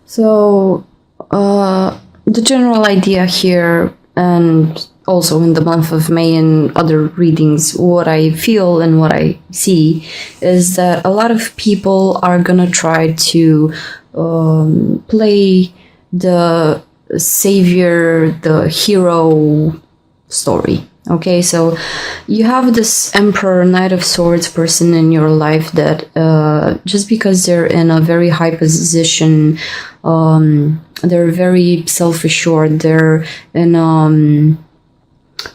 So, the general idea here, and also in the month of May and other readings, what I feel and what I see is that a lot of people are gonna try to play the savior, the hero story. Okay, so you have this Emperor, Knight of Swords person in your life that just because they're in a very high position, they're very self-assured, they're in a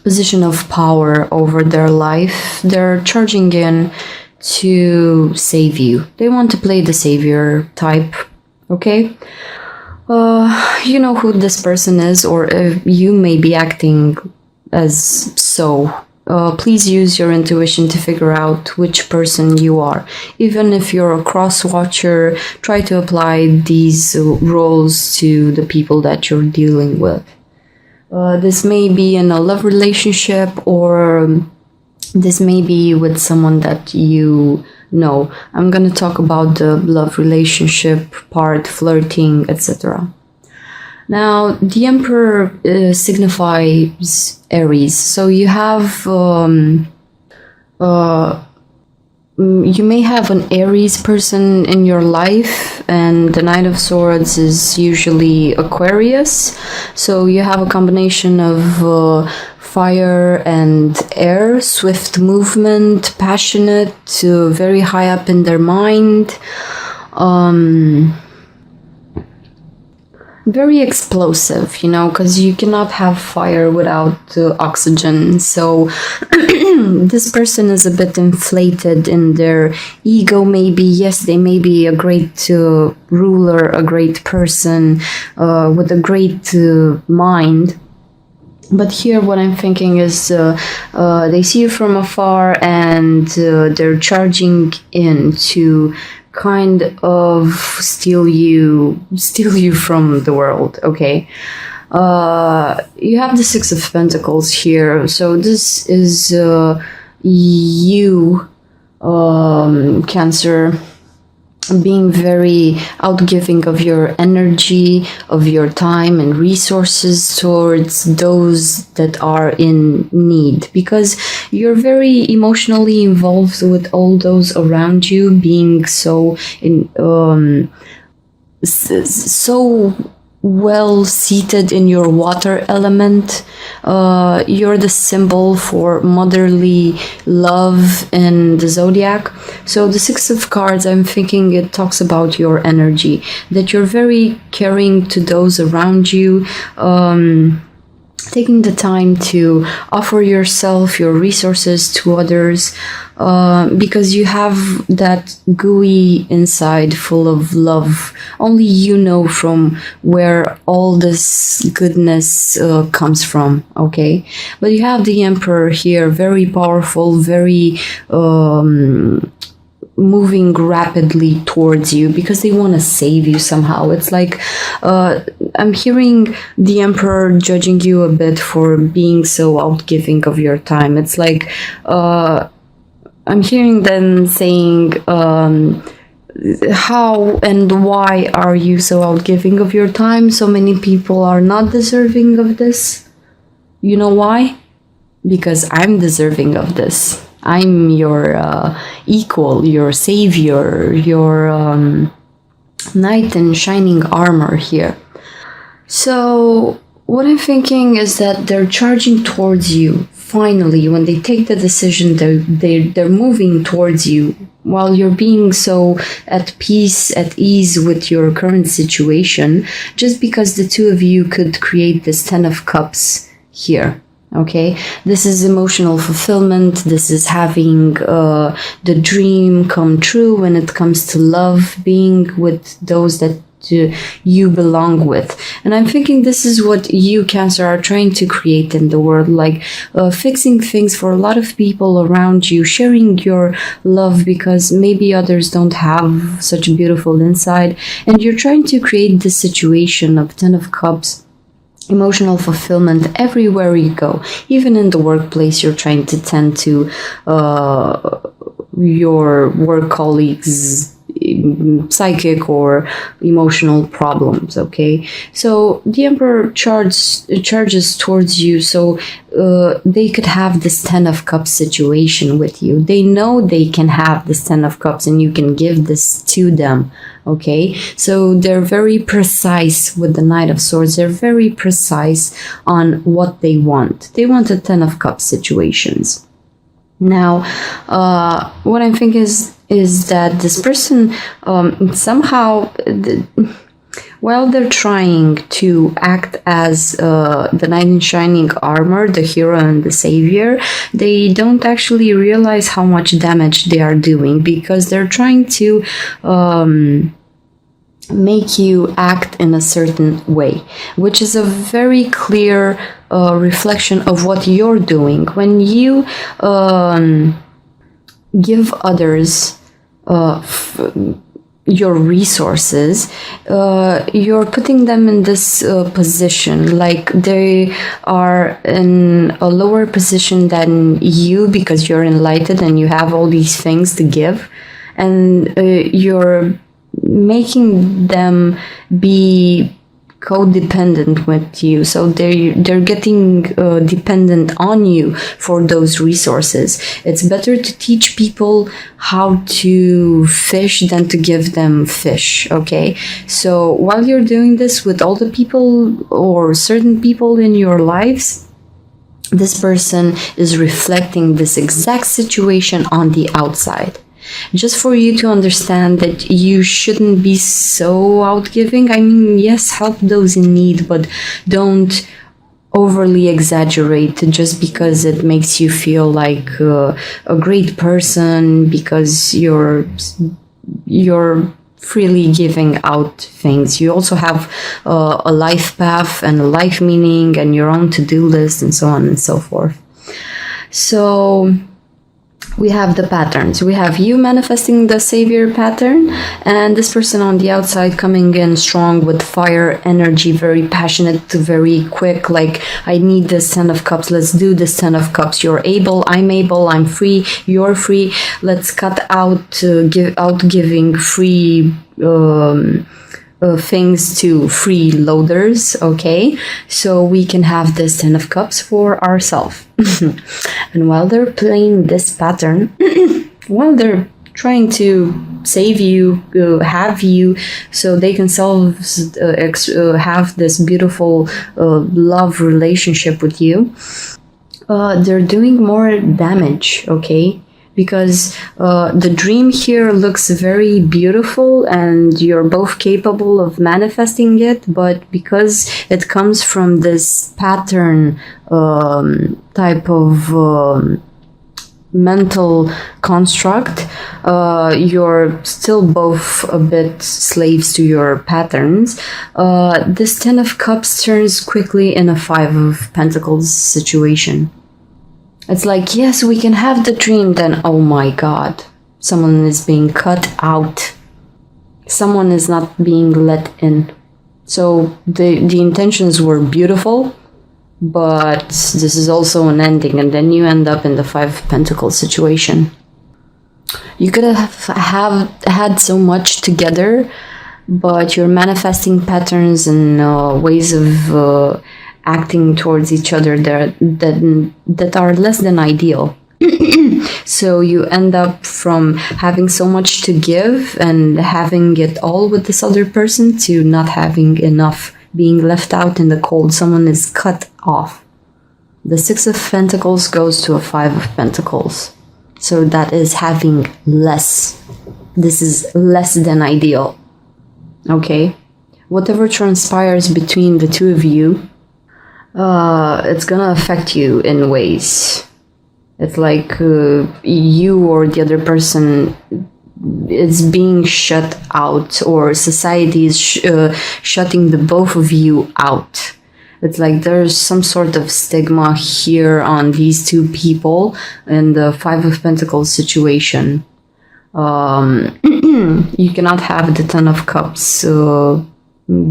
position of power over their life, they're charging in to save you. They want to play the savior type, okay? You know who this person is, or if you may be acting as so. Please use your intuition to figure out which person you are. Even if you're a cross-watcher, try to apply these roles to the people that you're dealing with. This may be in a love relationship, or this may be with someone that you know. I'm going to talk about the love relationship part, flirting, etc. Now, the Emperor signifies Aries. So you have, you may have an Aries person in your life, and the Knight of Swords is usually Aquarius. So you have a combination of fire and air, swift movement, passionate, very high up in their mind. Very explosive, you know, because you cannot have fire without oxygen. So this person is a bit inflated in their ego, maybe. Yes, they may be a great ruler, a great person with a great mind. But here what I'm thinking is they see you from afar, and they're charging in to kind of steal you from the world, okay? You have the Six of Pentacles here, so this is you, Cancer, being very outgiving of your energy, of your time and resources towards those that are in need, because you're very emotionally involved with all those around you, being so so well seated in your water element. You're the symbol for motherly love in the zodiac. So the Six of Cards, I'm thinking it talks about your energy, that you're very caring to those around you, taking the time to offer yourself, your resources to others, because you have that gooey inside full of love. Only you know from where all this goodness comes from, okay? But you have the Emperor here, very powerful, very moving rapidly towards you because they want to save you somehow. It's like I'm hearing the Emperor judging you a bit for being so outgiving of your time. It's like I'm hearing them saying, how and why are you so outgiving of your time? So many people are not deserving of this. You know why? Because I'm deserving of this. I'm your equal, your savior, your knight in shining armor here. So what I'm thinking is that they're charging towards you. Finally, when they take the decision, they're moving towards you while you're being so at peace, at ease with your current situation, just because the two of you could create this Ten of Cups here. Okay, this is emotional fulfillment. This is having the dream come true when it comes to love, being with those that you belong with. And I'm thinking this is what you, Cancer, are trying to create in the world, like fixing things for a lot of people around you, sharing your love because maybe others don't have such a beautiful inside, and you're trying to create this situation of Ten of Cups, emotional fulfillment everywhere you go. Even in the workplace, you're trying to tend to your work colleagues' psychic or emotional problems. Okay, so the Emperor charges towards you, so they could have this Ten of Cups situation with you. They know they can have this Ten of Cups and you can give this to them. Okay, so they're very precise with the Knight of Swords. They're very precise on what they want. They want a Ten of Cups situations. Now, what I'm thinking is that this person somehow, while they're trying to act as the knight in shining armor, the hero and the savior, they don't actually realize how much damage they are doing, because they're trying to make you act in a certain way, which is a very clear reflection of what you're doing. When you give others your resources, you're putting them in this position like they are in a lower position than you, because you're enlightened and you have all these things to give, and you're making them be codependent with you, so they're getting dependent on you for those resources. It's better to teach people how to fish than to give them fish. Okay, so while you're doing this with all the people or certain people in your lives, this person is reflecting this exact situation on the outside, just for you to understand that you shouldn't be so outgiving. I mean, yes, help those in need, but don't overly exaggerate just because it makes you feel like a great person, because you're freely giving out things. You also have a life path and a life meaning and your own to-do list and so on and so forth. So we have the patterns. We have you manifesting the savior pattern, and this person on the outside coming in strong with fire energy, very passionate, very quick, like, I need this Ten of Cups, let's do this Ten of Cups. You're able, I'm free, you're free. Let's cut out giving free things to freeloaders. Okay, so we can have this Ten of Cups for ourselves. And while they're playing this pattern, while they're trying to save you, have you, so they can have this beautiful love relationship with you, they're doing more damage. Okay, because the dream here looks very beautiful and you're both capable of manifesting it, but because it comes from this pattern type of mental construct, you're still both a bit slaves to your patterns. This Ten of Cups turns quickly in a Five of Pentacles situation. It's like, yes, we can have the dream, then, oh my god, someone is being cut out. Someone is not being let in. So the intentions were beautiful, but this is also an ending, and then you end up in the Five of Pentacles situation. You could have had so much together, but you're manifesting patterns and ways of acting towards each other that are less than ideal. So you end up from having so much to give and having it all with this other person to not having enough, being left out in the cold. Someone is cut off. The Six of Pentacles goes to a Five of Pentacles. So that is having less. This is less than ideal. Okay? Whatever transpires between the two of you, it's gonna affect you in ways. It's like you or the other person is being shut out, or society is shutting the both of you out. It's like there's some sort of stigma here on these two people in the Five of Pentacles situation. You cannot have the Ten of Cups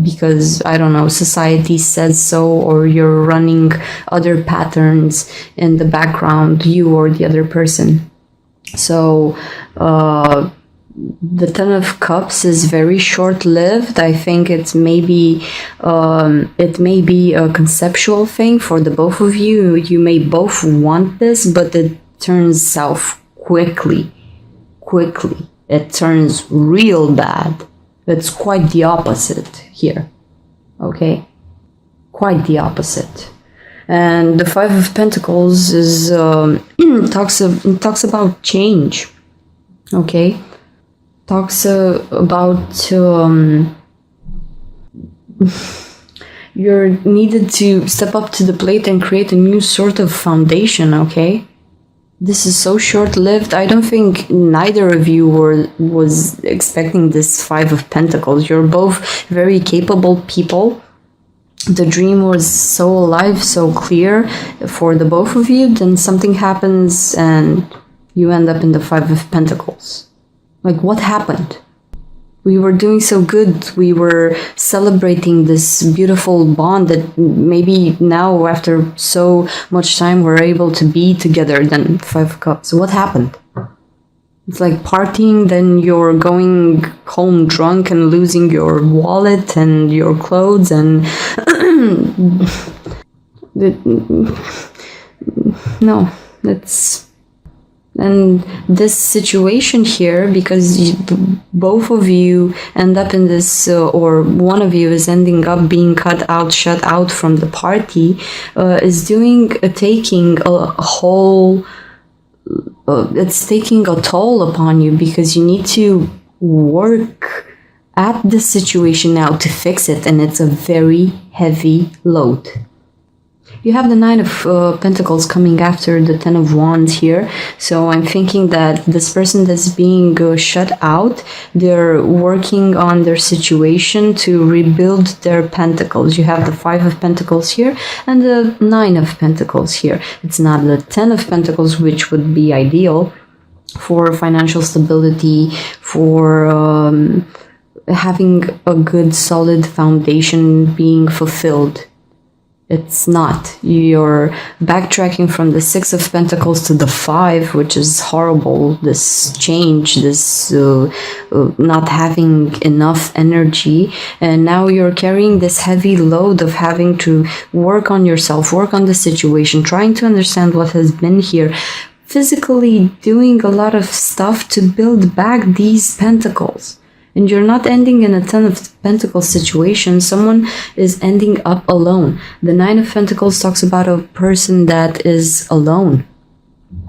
because, I don't know, society says so, or you're running other patterns in the background, you or the other person. So the Ten of Cups is very short-lived. I think it may be a conceptual thing for the both of you. You may both want this, but it turns south quickly. Quickly. It turns real bad. It's quite the opposite here. Okay? Quite the opposite. And the Five of Pentacles is talks about change. Okay? Talks about you're needed to step up to the plate and create a new sort of foundation, okay? This is so short-lived. I don't think neither of you was expecting this Five of Pentacles. You're both very capable people. The dream was so alive, so clear for the both of you. Then something happens and you end up in the Five of Pentacles. Like, what happened? We were doing so good. We were celebrating this beautiful bond that maybe now, after so much time, we're able to be together. Then Five of Cups. What happened? It's like partying, then you're going home drunk and losing your wallet and your clothes and... No, it's... And this situation here, because both of you end up in this, or one of you is ending up being shut out from the party, is taking a whole... it's taking a toll upon you, because you need to work at the situation now to fix it, and it's a very heavy load. You have the Nine of Pentacles coming after the Ten of Wands here. So I'm thinking that this person that's being shut out, they're working on their situation to rebuild their pentacles. You have the Five of Pentacles here and the Nine of Pentacles here. It's not the Ten of Pentacles, which would be ideal for financial stability, for having a good solid foundation being fulfilled. It's not. You're backtracking from the Six of Pentacles to the Five, which is horrible. This change, this not having enough energy. And now you're carrying this heavy load of having to work on yourself, work on the situation, trying to understand what has been here. Physically doing a lot of stuff to build back these pentacles. And you're not ending in a Ten of Pentacles situation. Someone is ending up alone. The Nine of Pentacles talks about a person that is alone.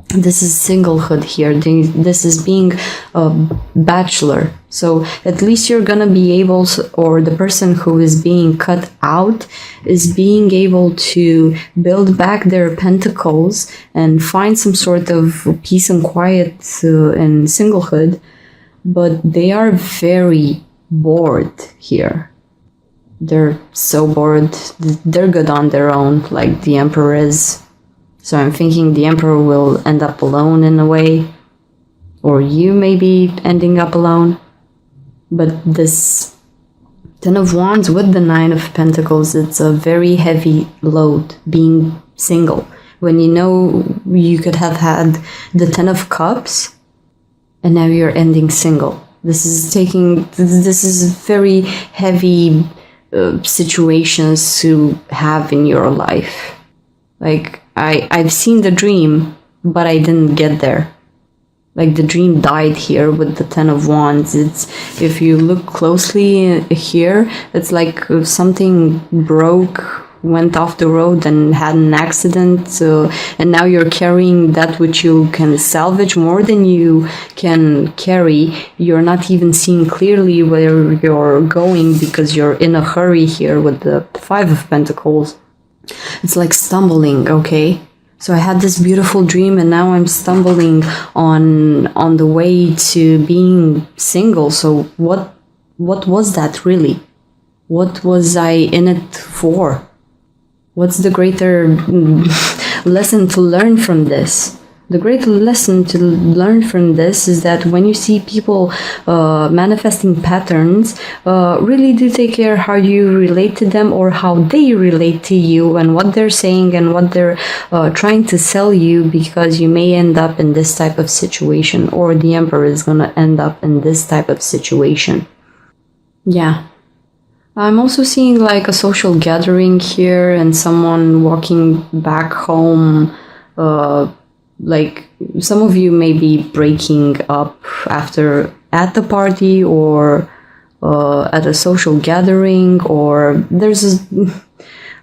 This is singlehood here. This is being a bachelor. So at least you're gonna be able to, or the person who is being cut out is being able to build back their pentacles and find some sort of peace and quiet in singlehood. But they are very bored here. They're so bored. They're good on their own, like the Emperor is. So I'm thinking the Emperor will end up alone in a way. Or you may be ending up alone. But this Ten of Wands with the Nine of Pentacles, it's a very heavy load being single. When you know you could have had the Ten of Cups, and now you're ending single. This is very heavy situations to have in your life. Like, I've seen the dream, but I didn't get there. Like, the dream died here with the Ten of Wands. It's, if you look closely here, it's like something broke, went off the road and had an accident, and now you're carrying that which you can salvage more than you can carry. You're not even seeing clearly where you're going because you're in a hurry here with the Five of Pentacles. It's like stumbling, okay? So I had this beautiful dream and now I'm stumbling on the way to being single. So what was that really? What was I in it for? What's the greater lesson to learn from this? the great lesson to learn from this is that when you see people manifesting patterns, really do take care how you relate to them or how they relate to you and what they're saying and what they're trying to sell you, because you may end up in this type of situation, or the Emperor is going to end up in this type of situation. Yeah. I'm also seeing like a social gathering here and someone walking back home. Like some of you may be breaking up after at the party or at a social gathering, or there's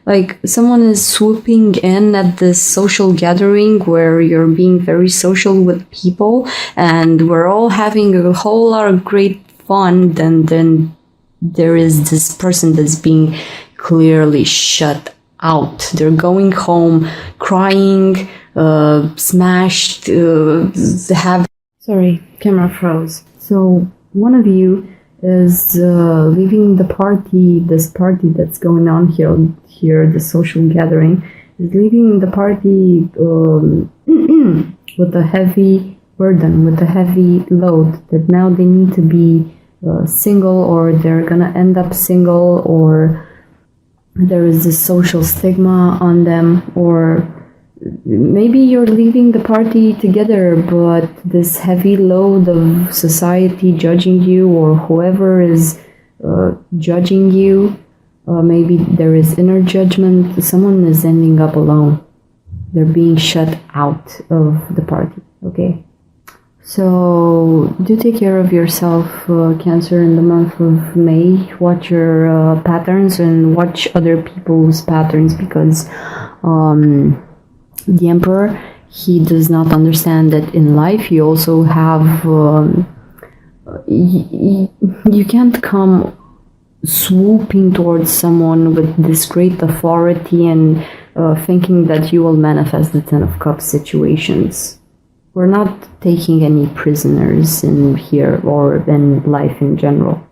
like someone is swooping in at this social gathering where you're being very social with people and we're all having a whole lot of great fun. Then there is this person that's being clearly shut out. They're going home crying, smashed, Sorry, camera froze. So one of you is leaving the party, this party that's going on here, the social gathering, is leaving the party with a heavy burden, with a heavy load, that now they need to be single, or they're gonna end up single, or there is this social stigma on them, or maybe you're leaving the party together, but this heavy load of society judging you, or whoever is judging you, maybe there is inner judgment. Someone is ending up alone. They're being shut out of the party, okay? So do take care of yourself, Cancer, in the month of May. Watch your patterns and watch other people's patterns, because the Emperor, he does not understand that in life you also have, you can't come swooping towards someone with this great authority and thinking that you will manifest the Ten of Cups situations. We're not taking any prisoners in here or in life in general.